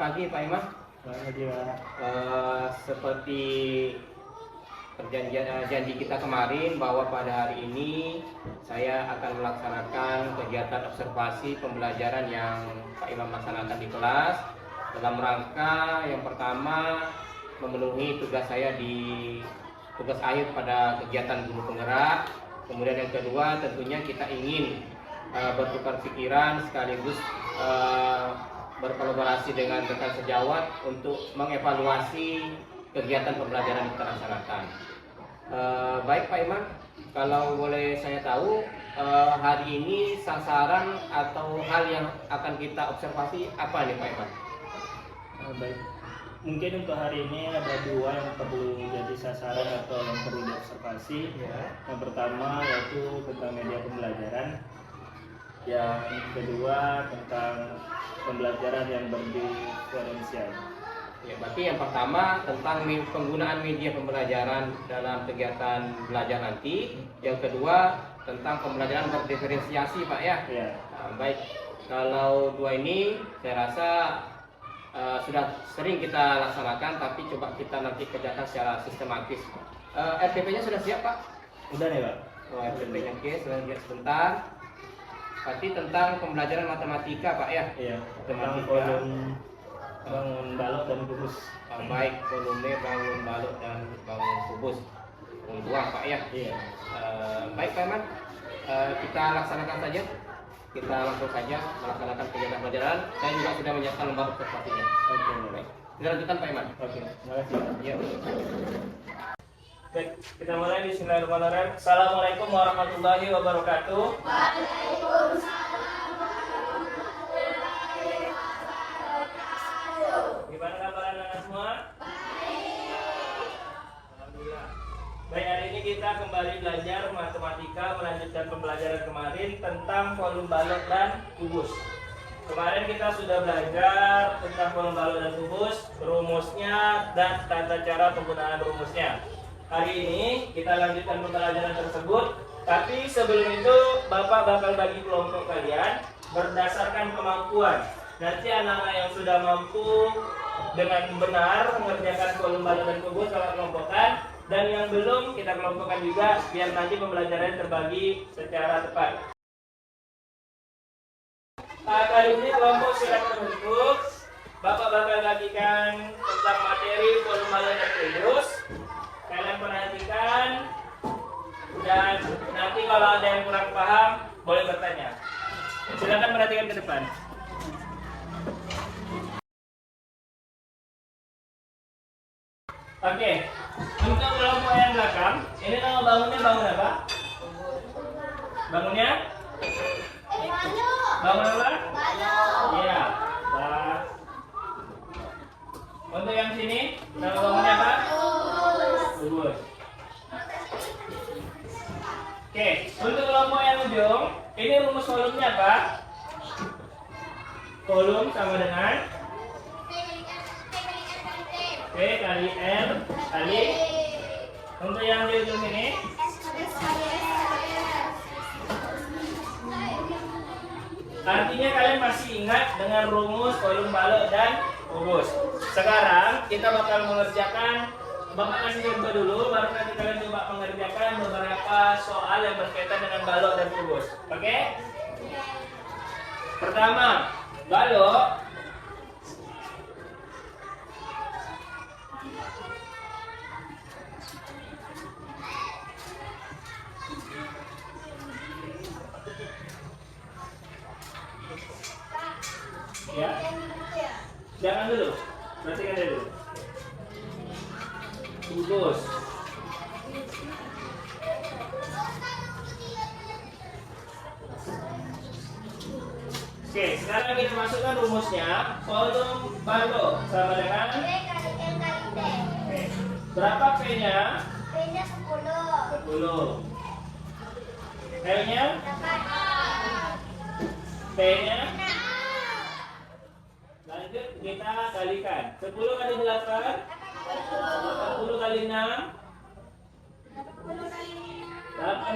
pagi Pak Iman. Selamat pagi Pak. Seperti janji kita kemarin bahwa pada hari ini saya akan melaksanakan kegiatan observasi pembelajaran yang Pak Imam laksanakan di kelas dalam rangka yang pertama memenuhi tugas saya di tugas akhir pada kegiatan guru penggerak. Kemudian yang kedua tentunya kita ingin bertukar pikiran sekaligus berkolaborasi dengan rekan sejawat untuk mengevaluasi kegiatan pembelajaran yang kita laksanakan. Baik Pak Iman, kalau boleh saya tahu hari ini sasaran atau hal yang akan kita observasi apa nih Pak Iman? Baik, mungkin untuk hari ini ada dua yang perlu jadi sasaran atau yang perlu diobservasi. Yang pertama yaitu tentang media pembelajaran. Yang kedua tentang pembelajaran yang berdiferensial. Ya, berarti yang pertama tentang penggunaan media pembelajaran dalam kegiatan belajar nanti. Yang kedua tentang pembelajaran berdiferensiasi Pak ya. Baik, kalau dua ini saya rasa sudah sering kita laksanakan, tapi coba kita nanti kerjakan secara sistematis. RPP-nya sudah siap Pak? Udah nih Pak. RPP-nya oke, saya lihat sebentar. Berarti tentang pembelajaran matematika Pak ya? Iya, tentang Matematika. volume bangun balok dan kubus. Baik, volume bangun balok dan bangun kubus. Buang Pak ya? Iya. Baik Pak Iman, kita laksanakan saja. Kita langsung saja melaksanakan kegiatan pembelajaran. Saya juga sudah menyiapkan lembar observasinya. Oke, Baik, kita lanjutkan Pak Iman. Oke, terima kasih. Iya. Baik, kita mulai. Bismillahirrahmanirrahim. Assalamualaikum warahmatullahi wabarakatuh. Gimana kabar anak-anak semua? Alhamdulillah. Baik, hari ini kita kembali belajar matematika, melanjutkan pembelajaran kemarin tentang volume balok dan kubus. Kemarin kita sudah belajar tentang volume balok dan kubus, rumusnya dan tata cara penggunaan rumusnya. Hari ini kita lanjutkan pembelajaran tersebut, tapi sebelum itu Bapak bakal bagi kelompok kalian berdasarkan kemampuan. Nanti anak-anak yang sudah mampu dengan benar mengerjakan volume balok dan kubus kalau kelompokkan, dan yang belum kita kelompokkan juga biar nanti pembelajaran terbagi secara tepat. Kali ini kelompok sudah terbentuk. Bapak bakal bagikan tentang materi volume balok dan kubus. Kalian perhatikan, dan nanti kalau ada yang kurang paham boleh bertanya. Silakan perhatikan ke depan. Oke, untuk kelompok yang belakang, ini nama bangunnya bangun apa? Bangunnya? Bangun apa? Iya. Nah. Untuk yang sini, nama bangunnya apa? Kubus. Oke, untuk kelompok yang ujung, ini rumus volumenya apa? Volume sama dengan P kali R kali. Untuk yang di ujung ini, artinya kalian masih ingat dengan rumus volume balok dan kubus. Sekarang kita bakal mengerjakan, Bapak kasih contoh dulu, baru nanti kalian coba mengerjakan beberapa soal yang berkaitan dengan balok dan kubus. Oke? Pertama, balok ya, jangan dulu, perhatikan dulu. Kubus. Oke, sekarang kita masukkan rumusnya. Volume balok sama dengan Oke. Berapa P-nya? P-nya 10. 10. L-nya? T-nya? Lanjut kita kalikan. 10 kali 8, 10 kali 6, 8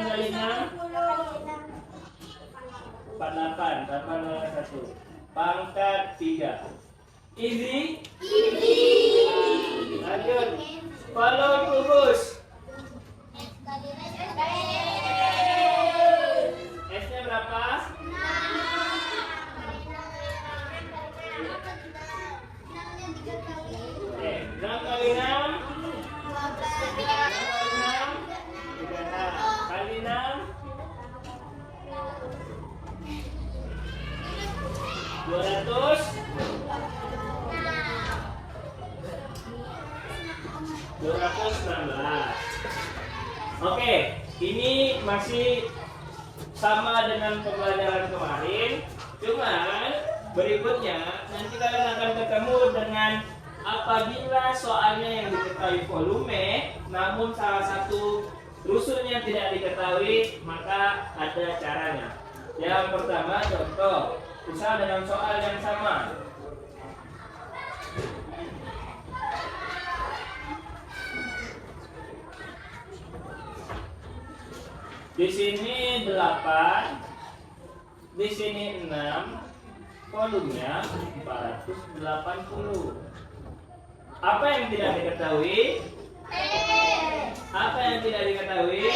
kali 6, 48, 8 1. Pangkat 3. Easy? Lanjut. Volume kubus. S-nya berapa? Oke, 6 kali 6 kali 6 200 216. Oke, ini masih sama dengan pembelajaran kemarin, cuman berikutnya nanti kalian akan ketemu dengan apabila soalnya yang diketahui volume, namun salah satu rusunnya tidak diketahui, maka ada caranya. Yang pertama, contoh, misal dengan soal yang sama. Di sini 8, di sini 6, volumenya 480. Apa yang tidak diketahui? Apa yang tidak diketahui?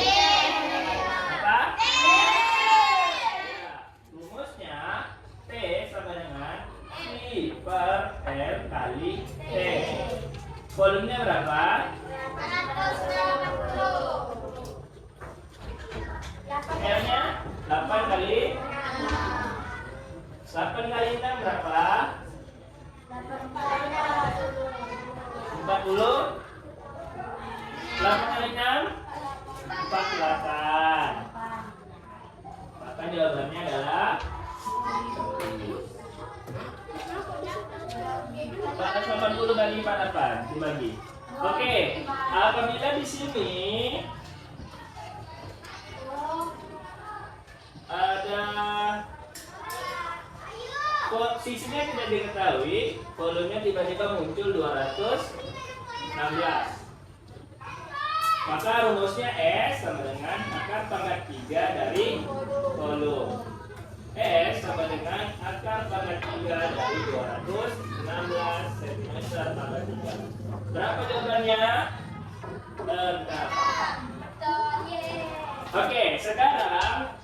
Apa? Rumusnya T sama dengan I per L kali T. Volumenya berapa? 880. L-nya 8 kali 8 kali 6 berapa? 40. 8 kali 6 48. Maka jawabannya adalah 480 kali 48 dibagi. Oke, apabila di sini ada posisinya tidak diketahui, volumenya tiba-tiba muncul 216. Maka rumusnya S sama dengan akar pangkat 3 dari volume. S sama dengan akar pangkat 3 dari 216 cm pangkat 3. Berapa jawabannya? Bentar. Oke, sekarang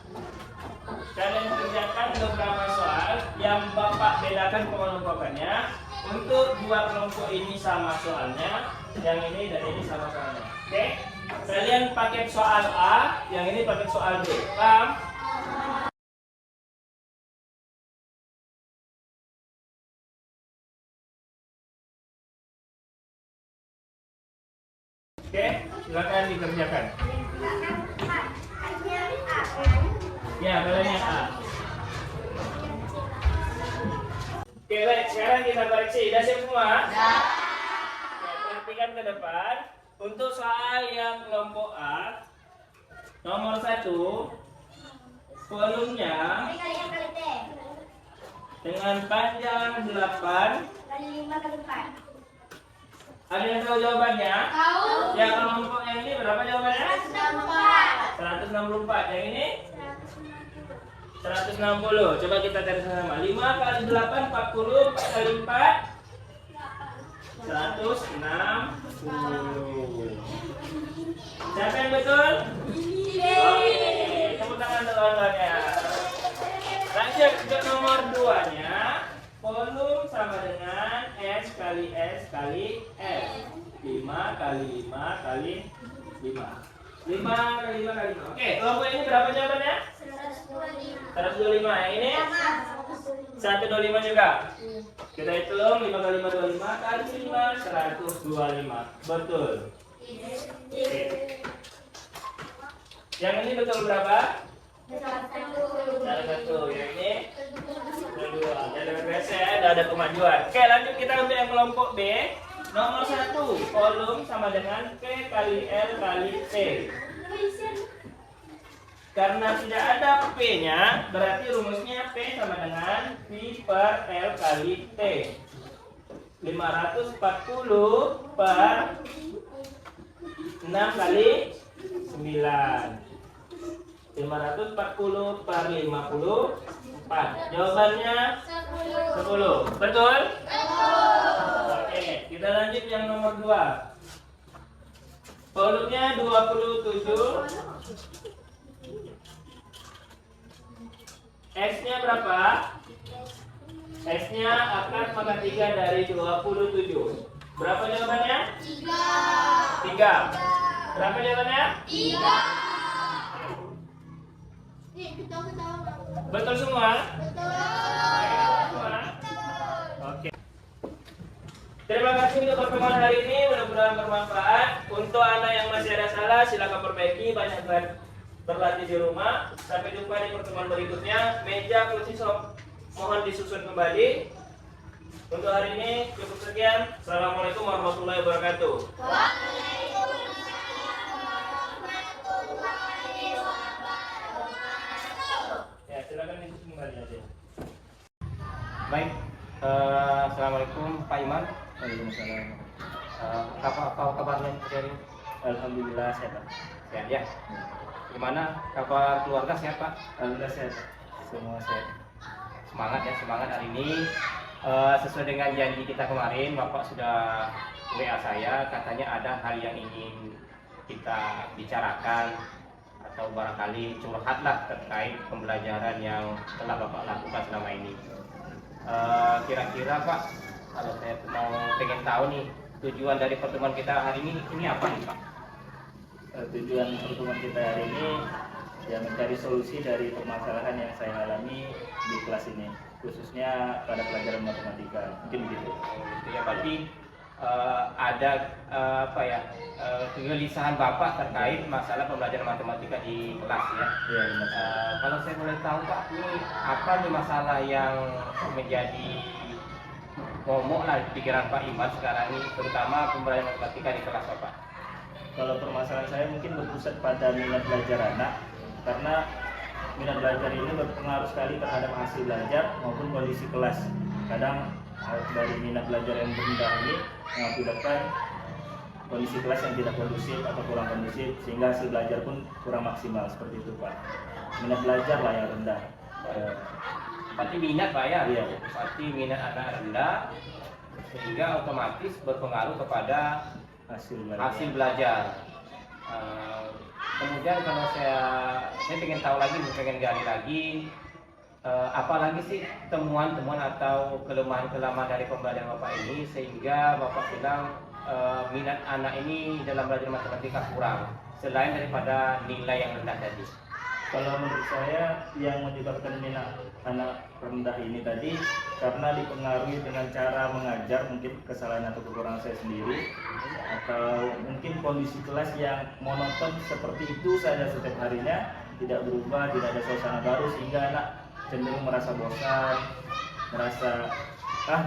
kalian kerjakan beberapa soal yang Bapak bedakan kelompokannya. Untuk dua kelompok ini sama soalnya, yang ini dan ini sama soalnya. Oke? Kalian pakai soal A, yang ini pakai soal B. Paham? Oke, silakan dikerjakan. Ya, kalian A. Oke, baik. Sekarang kita koreksi. Sudah siap semua? Ya, perhatikan ke depan. Untuk soal yang kelompok A, nomor 1, volumenya dengan panjang 8 kali 5 kali 4. Ada yang tahu jawabannya? Tahu. Yang kelompok yang ini berapa jawabannya? 164. 164. Yang ini? 160. Coba kita cari sama. 5 kali 8 40, 4 kali 4 160. Siapa yang betul? Oke, tepuk tangan untuk kawan-kawannya. Lanjut ke nomor 2-nya. Volume sama dengan S kali S kali S. 5 kali 5 kali 5. 5 kali 5 kali 5. Oke, kelompok ini berapa jawabannya? 125. Yang ini? 125 juga. Kita hitung 5 kali 5 25 kali 5 125. Betul. Oke. Yang ini betul berapa? 1. Yang ini? 2. Jadi biasa ya, ada kemajuan. Oke, lanjut kita untuk yang kelompok B. Nomor 1, volume sama dengan P kali L kali T. Karena tidak ada P-nya, berarti rumusnya P sama dengan P per L kali T. 540 per 6 kali 9. 540 per 54. Jawabannya 10. Betul? Betul. Kita lanjut yang nomor 2. Volumenya 27. X-nya berapa? X-nya akar pangkat 3 dari 27. Berapa jawabannya? 3. Berapa jawabannya? Betul semua? Semua? Oke. Terima kasih untuk pertemuan hari ini, mudah-mudahan bermanfaat. Untuk anak yang masih ada salah, silakan perbaiki, banyak berlatih di rumah. Sampai jumpa di pertemuan berikutnya. Meja, kursi mohon disusun kembali. Untuk hari ini cukup sekian. Assalamualaikum warahmatullahi wabarakatuh. Ya, silakan disusun kembali aja. Baik, assalamualaikum Pak Iman. Waalaikumsalam. Apa kabarnya dari? Alhamdulillah sehat. Sehat ya. Gimana kabar keluarga, sehat Pak? Alhamdulillah sehat. Semua sehat. Semangat ya, semangat hari ini. Sesuai dengan janji kita kemarin, Bapak sudah WA saya, katanya ada hal yang ingin kita bicarakan atau barangkali curhatlah terkait pembelajaran yang telah Bapak lakukan selama ini. Kira-kira Pak, kalau saya pengen tahu nih tujuan dari pertemuan kita hari ini apa nih Pak? Tujuan pertemuan kita hari ini ya mencari solusi dari permasalahan yang saya alami di kelas ini, khususnya pada pelajaran matematika. Mungkin begitu. Itu ya, berarti ada kegelisahan Bapak terkait masalah pembelajaran matematika di kelas ya. Iya, benar. Kalau saya boleh tahu Pak, ini apa nih masalah yang menjadi momok lah di pikiran Pak Iman sekarang ini, terutama pembelajaran matematika di kelas Bapak? Kalau permasalahan saya mungkin berpusat pada minat belajar anak, karena minat belajar ini berpengaruh sekali terhadap hasil belajar maupun kondisi kelas. Kadang dari minat belajar yang rendah ini mengakibatkan kondisi kelas yang tidak kondusif atau kurang kondusif, sehingga hasil belajar pun kurang maksimal. Seperti itu Pak. Minat belajar lah yang rendah. Berarti minat Pak ya? Iya. Berarti minat anak rendah sehingga otomatis berpengaruh kepada hasil belajar. Kemudian kalau saya ingin tahu lagi, pengen gali lagi, apalagi sih temuan-temuan atau kelemahan-kelemahan dari pembelajaran Bapak ini sehingga Bapak bilang minat anak ini dalam belajar matematika kurang, selain daripada nilai yang rendah tadi? Kalau menurut saya yang menyebabkan minat anak rendah ini tadi karena dipengaruhi dengan cara mengajar, mungkin kesalahan atau kekurangan saya sendiri, atau mungkin kondisi kelas yang monoton seperti itu saja setiap harinya, tidak berubah, tidak ada suasana baru, sehingga anak cenderung merasa bosan, merasa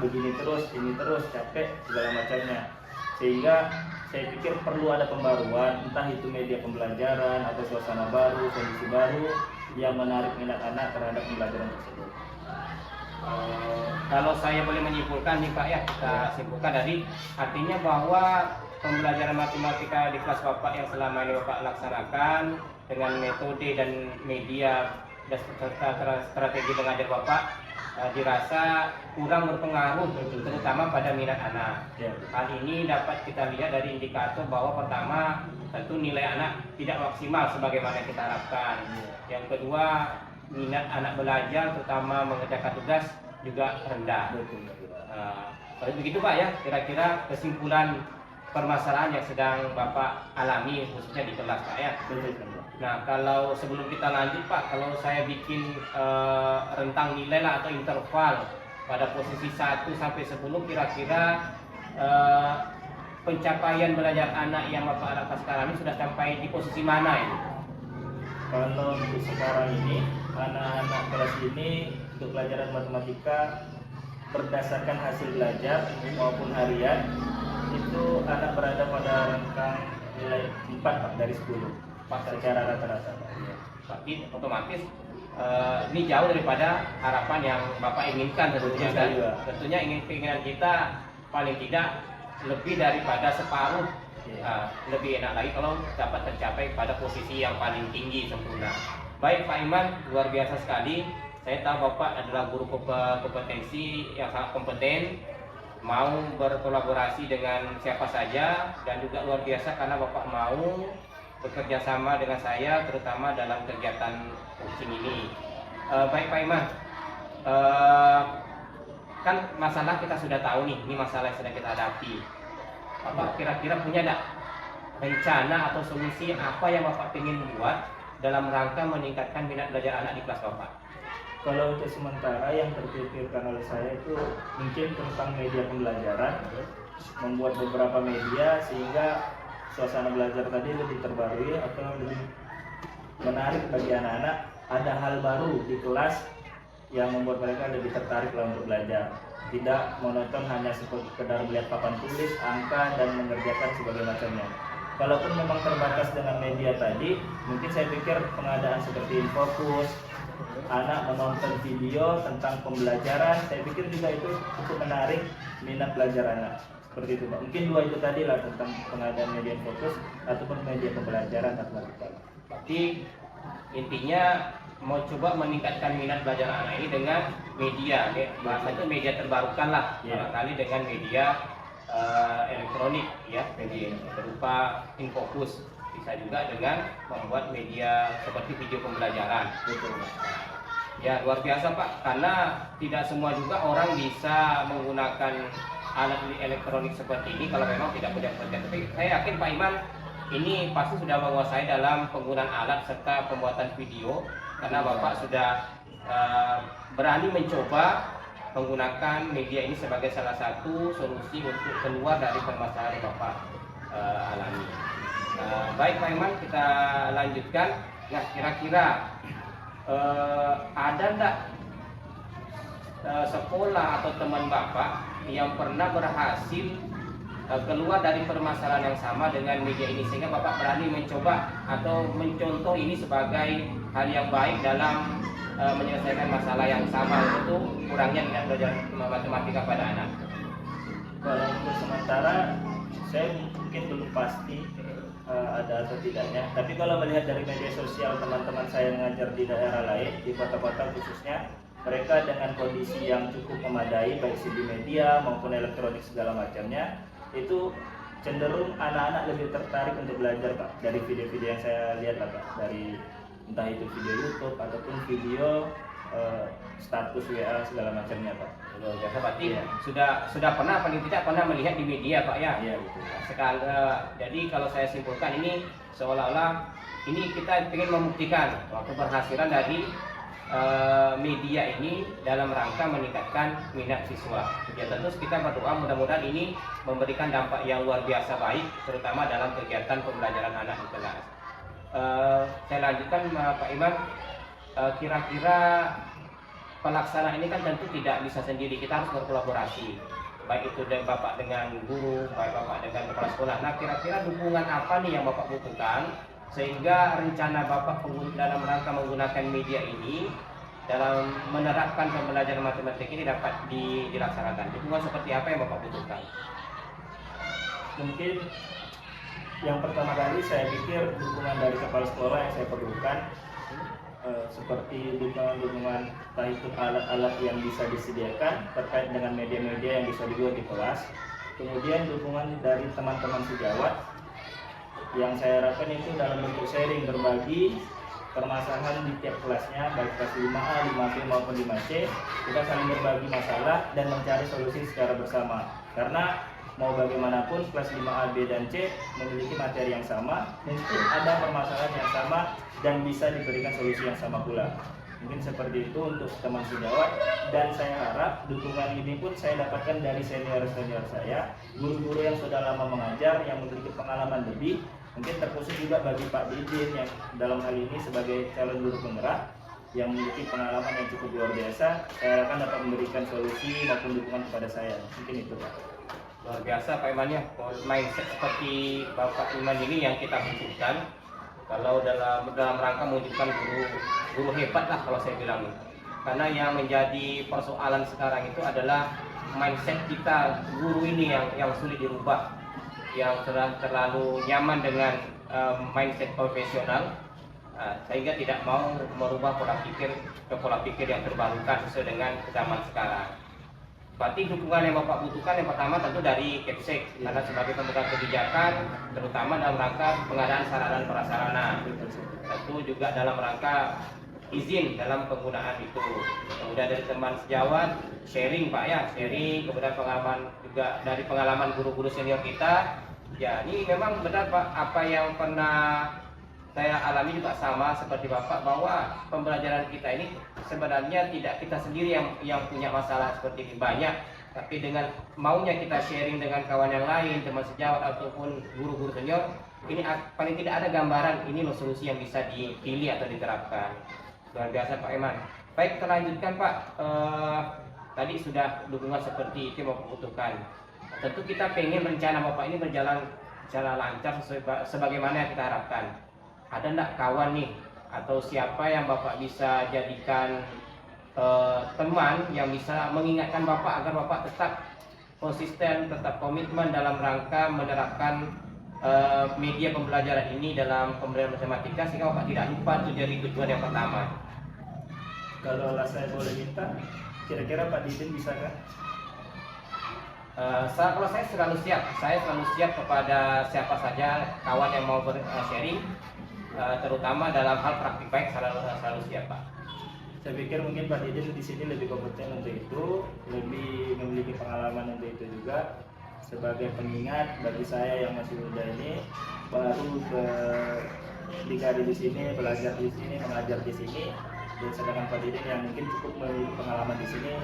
begini terus, ini terus, capek segala macamnya. Sehingga saya pikir perlu ada pembaruan, entah itu media pembelajaran atau suasana baru, kondisi baru yang menarik minat anak terhadap pembelajaran tersebut. Kalau saya boleh menyimpulkan nih Pak ya, kita simpulkan dari artinya bahwa pembelajaran matematika di kelas Bapak yang selama ini Bapak laksanakan dengan metode dan media dan strategi mengajar Bapak dirasa kurang berpengaruh, terutama pada minat anak. Ya. Hal ini dapat kita lihat dari indikator bahwa pertama tentu nilai anak tidak maksimal sebagaimana kita harapkan. Yang kedua, minat anak belajar terutama mengerjakan tugas juga rendah. Kalau begitu Pak ya, kira-kira kesimpulan permasalahan yang sedang Bapak alami khususnya di kelas Pak ya. Nah, kalau sebelum kita lanjut Pak, kalau saya bikin rentang nilai lah atau interval pada posisi 1 sampai 10, kira-kira pencapaian belajar anak yang Bapak harapkan sekarang ini sudah sampai di posisi mana ini? Kalau untuk sekarang ini, anak-anak kelas ini untuk pelajaran matematika berdasarkan hasil belajar maupun harian, itu anak berada pada rentang nilai 4 Pak, dari 10 secara rata-rata. Berarti otomatis ini jauh daripada harapan yang Bapak inginkan tentunya kan? Tentunya keinginan kita paling tidak lebih daripada separuh. Lebih enak lagi kalau dapat tercapai pada posisi yang paling tinggi sempurna. Baik Pak Iman, luar biasa sekali. Saya tahu Bapak adalah guru kompetensi yang sangat kompeten. mau berkolaborasi dengan siapa saja, dan juga luar biasa karena Bapak mau bekerja sama dengan saya terutama dalam kegiatan coaching ini. Baik Pak Iman, kan masalah kita sudah tahu nih, ini masalah yang sedang kita hadapi. Bapak kira-kira punya enggak rencana atau solusi apa yang Bapak ingin buat dalam rangka meningkatkan minat belajar anak di kelas Bapak? Kalau untuk sementara yang terpikirkan oleh saya itu mungkin tentang media pembelajaran, membuat beberapa media sehingga suasana belajar tadi lebih terbarui atau lebih menarik bagi anak-anak. Ada hal baru di kelas yang membuat mereka lebih tertarik lah untuk belajar. Tidak monoton hanya sekedar melihat papan tulis, angka, dan mengerjakan sebagainya macamnya. Kalaupun memang terbatas dengan media tadi, mungkin saya pikir pengadaan seperti Infocus, anak menonton video tentang pembelajaran, saya pikir juga itu cukup menarik minat belajar anak. Seperti itu Pak. Mungkin dua itu tadi lah, tentang pengadaan media Infocus ataupun media pembelajaran matematika. Berarti intinya mau coba meningkatkan minat belajar anak ini dengan media, bahasanya media terbarukan lah, barangkali dengan media elektronik ya, media berupa Infocus, bisa juga dengan membuat media seperti video pembelajaran. Betul. Ya luar biasa Pak, karena tidak semua juga orang bisa menggunakan alat elektronik seperti ini kalau memang tidak punya pekerjaan. Tapi saya yakin Pak Iman ini pasti sudah menguasai dalam penggunaan alat serta pembuatan video, karena Bapak sudah berani mencoba menggunakan media ini sebagai salah satu solusi untuk keluar dari permasalahan yang Bapak alami. Baik Pak Iman, kita lanjutkan. Nah, kira-kira ada enggak sekolah atau teman Bapak yang pernah berhasil keluar dari permasalahan yang sama dengan media ini, sehingga Bapak berani mencoba atau mencontoh ini sebagai hal yang baik dalam menyelesaikan masalah yang sama, yaitu kurangnya minat belajar matematika pada anak? Kalau untuk sementara saya mungkin belum pasti ada atau tidaknya. Tapi kalau melihat dari media sosial teman-teman saya mengajar di daerah lain, di kota-kota khususnya, mereka dengan kondisi yang cukup memadai baik segi media maupun elektronik segala macamnya, itu cenderung anak-anak lebih tertarik untuk belajar Pak. Dari video-video yang saya lihat lah Pak, dari entah itu video YouTube ataupun video status WA segala macamnya Pak. Luar biasa, berarti sudah pernah, paling tidak pernah melihat di media Pak ya? Iya betul. Sekali, jadi kalau saya simpulkan ini seolah-olah ini kita ingin membuktikan bahwa keberhasilan dari media ini dalam rangka meningkatkan minat siswa. Ya tentu kita berdoa mudah-mudahan ini memberikan dampak yang luar biasa baik, terutama dalam kegiatan pembelajaran anak di kelas. Saya lanjutkan Pak Iman, kira-kira pelaksanaan ini kan tentu tidak bisa sendiri, kita harus berkolaborasi, baik itu dengan Bapak dengan guru, baik Bapak dengan kepala sekolah. Nah, kira-kira dukungan apa nih yang Bapak butuhkan sehingga rencana Bapak dalam rangka menggunakan media ini dalam menerapkan pembelajaran matematika ini dapat dilaksanakan? Dukungan seperti apa yang Bapak butuhkan? Mungkin yang pertama kali saya pikir dukungan dari kepala sekolah yang saya perlukan, seperti dukungan entah itu alat-alat yang bisa disediakan terkait dengan media-media yang bisa dibuat di kelas. Kemudian dukungan dari teman-teman sejawat yang saya harapkan itu dalam bentuk sharing, berbagi permasalahan di tiap kelasnya, baik kelas 5A, 5B maupun 5C. Kita saling berbagi masalah dan mencari solusi secara bersama, karena mau bagaimanapun kelas 5A, B, dan C memiliki materi yang sama, mungkin ada permasalahan yang sama dan bisa diberikan solusi yang sama pula. Mungkin seperti itu untuk teman sejawat, dan saya harap dukungan ini pun saya dapatkan dari senior-senior saya, guru-guru yang sudah lama mengajar, yang memiliki pengalaman lebih. Mungkin terkhusus juga bagi Pak Didin yang dalam hal ini sebagai calon guru penggerak yang memiliki pengalaman yang cukup luar biasa, saya harapkan dapat memberikan solusi maupun dukungan kepada saya. Mungkin itu Pak. Luar biasa Pak Iman ya, mindset seperti Bapak Iman ini yang kita butuhkan kalau dalam rangka mewujudkan guru hebat lah kalau saya bilang. Karena yang menjadi persoalan sekarang itu adalah mindset kita guru ini yang sulit dirubah, yang terlalu nyaman dengan mindset profesional, sehingga tidak mau merubah pola pikir ke pola pikir yang terbarukan sesuai dengan zaman sekarang. Berarti dukungan yang Bapak butuhkan yang pertama tentu dari Kepsek, karena sebagai pemegang kebijakan, terutama dalam rangka pengadaan sarana dan prasarana. Tentu juga dalam rangka izin dalam penggunaan itu. Kemudian dari teman sejawat, sharing Pak ya, sharing, kemudian pengalaman juga dari pengalaman guru-guru senior kita. Ya, ini memang benar Pak, apa yang pernah saya alami juga sama seperti Bapak, bahwa pembelajaran kita ini sebenarnya tidak kita sendiri yang punya masalah seperti ini, banyak, tapi dengan maunya kita sharing dengan kawan yang lain, teman sejawat ataupun guru-guru senior, ini paling tidak ada gambaran ini loh solusi yang bisa dipilih atau diterapkan. Luar biasa Pak Iman. Baik, kita lanjutkan Pak. Tadi sudah dukungan seperti itu yang Bapak butuhkan. Tentu kita pengen rencana Bapak ini berjalan secara lancar sebagaimana yang kita harapkan. Ada enggak kawan nih atau siapa yang Bapak bisa jadikan teman yang bisa mengingatkan Bapak agar Bapak tetap konsisten, tetap komitmen dalam rangka menerapkan media pembelajaran ini dalam pembelajaran matematika sehingga Bapak tidak lupa itu jadi tujuan yang pertama. Kalau saya boleh minta, kira-kira Pak Didin bisa kan? Kalau saya selalu siap kepada siapa saja kawan yang mau sharing, terutama dalam hal praktik baik selalu siap Pak. Saya pikir mungkin Pak Didin di sini lebih kompeten untuk itu, lebih memiliki pengalaman untuk itu juga. Sebagai pengingat bagi saya yang masih muda ini, baru berdikari di sini, belajar di sini, mengajar di sini, dan sedangkan Pak Didin yang mungkin cukup memiliki pengalaman di sini,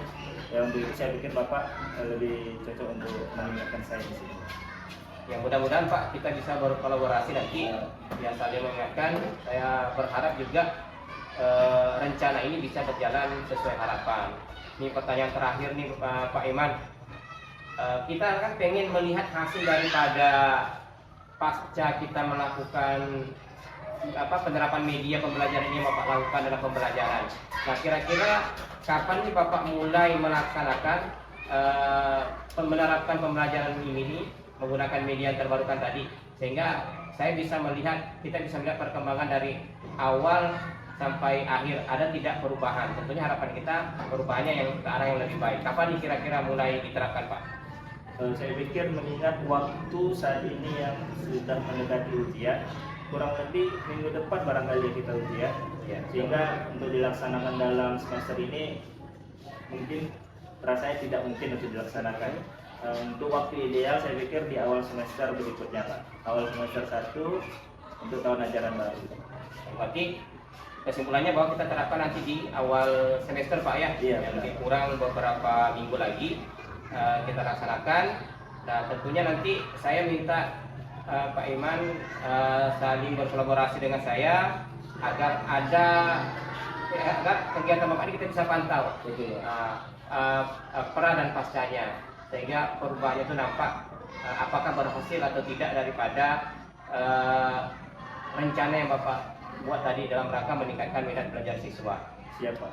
ya untuk itu saya pikir Bapak lebih cocok untuk mengingatkan saya di sini. Yang mudah-mudahan Pak kita bisa berkolaborasi nanti ya saling mengingatkan. Saya berharap juga rencana ini bisa berjalan sesuai harapan. Ini pertanyaan terakhir nih Pak Iman. Kita kan pengen melihat hasil daripada pasca kita melakukan penerapan media pembelajaran ini Bapak lakukan dalam pembelajaran. Nah, kira-kira kapan nih Bapak mulai melaksanakan menerapkan pembelajaran ini menggunakan media yang terbarukan tadi, sehingga saya bisa melihat, kita bisa melihat perkembangan dari awal sampai akhir, ada tidak perubahan. Tentunya harapan kita perubahannya yang ke arah yang lebih baik. Kapan nih kira-kira mulai diterapkan Pak? Saya pikir mengingat waktu saat ini yang sudah mendekati ujian, kurang lebih minggu depan barangkali kita ujian, ya. Sehingga untuk dilaksanakan dalam semester ini mungkin rasanya tidak mungkin untuk dilaksanakan. Untuk waktu ideal saya pikir di awal semester berikutnya Pak, awal semester 1 untuk tahun ajaran baru. Berarti kesimpulannya bahwa kita terapkan nanti di awal semester Pak ya, iya, yang lebih kurang beberapa minggu lagi kita laksanakan. Nah, tentunya nanti saya minta Pak Iman saling berkolaborasi dengan saya agar kegiatan Bapak ini kita bisa pantau pra dan pascanya, sehingga perubahannya itu nampak apakah berhasil atau tidak daripada rencana yang Bapak buat tadi dalam rangka meningkatkan minat belajar siswa. Siap Pak.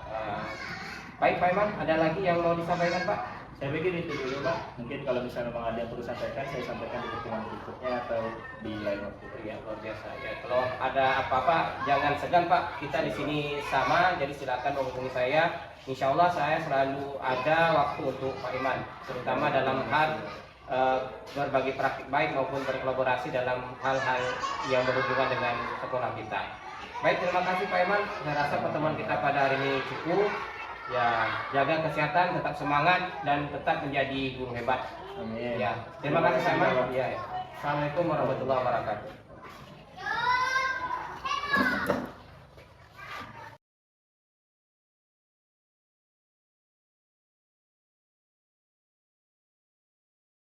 Baik Pak Iman, ada lagi yang mau disampaikan Pak? Saya pikir itu dulu Pak. Mungkin kalau misalnya memang ada yang perlu sampaikan, saya sampaikan di pertemuan berikutnya atau di lain waktu. Ya, luar biasa. Ya, kalau ada apa-apa jangan segan Pak. Kita di sini sama, jadi silakan menghubungi saya. Insya Allah saya selalu ada waktu untuk Pak Iman, terutama dalam hal berbagi praktik baik maupun berkolaborasi dalam hal-hal yang berhubungan dengan sekolah kita. Baik, terima kasih Pak Iman. Saya rasa pertemuan kita pada hari ini cukup. Ya, jaga kesehatan, tetap semangat dan tetap menjadi guru hebat. Amin. Ya, terima kasih Pak Iman. Ya, Assalamualaikum warahmatullahi wabarakatuh.